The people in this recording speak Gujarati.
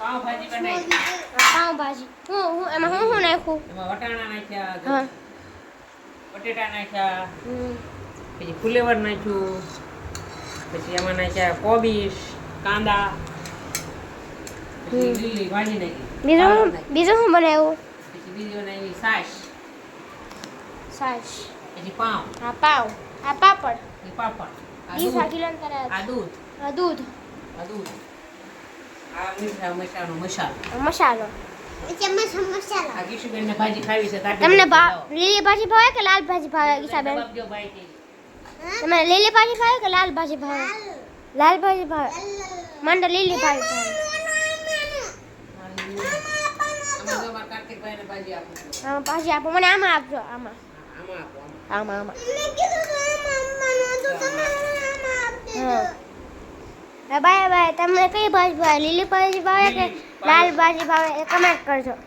પાવભાજી બનાવી. પાવભાજી હું એમાં હું નાખ્યું? એમાં વટાણા નાખ્યા, હા બટેટા નાખ્યા, હમ. પછી ફુલેવર નાખ્યું, પછી એમાં નાખ્યા કોબીસ, કાંદા, પછી લીલી ભાજી નાખી. બીજું શું બનાવ્યું? પછી બીજી બનાવી છાશ, પછી પાવ, પાવ પાપડ, એ પાપડ, આ ઈ દૂધ, સાકીલન કરે આ દૂધ, દૂધ આ દૂધ, આ મીઠા મરચાંનો મસાલો, મસાલો. આ કિશુબેનને ભાજી ખાવી છે. તમને લીલી ભાજી ભાવે કે લાલ ભાજી ભાવે? ઈશાબેન તમને લીલી ભાજી ભાવે કે લાલ ભાજી ભાવે? લાલ ભાજી ભાવે. મને તો લીલી ભાજી ભાવે. કાર્તિકભાઈને ભાજી આપું છું. હા ભાજી આપો મને. આમાં આપજો. આમાં આમાં આપો, હા બાય બાય. તમને કઈ ભાજી ભાવે? લીલી ભાજી ભાવે કે લાલ ભાજી ભાવે એ કમેન્ટ કરજો.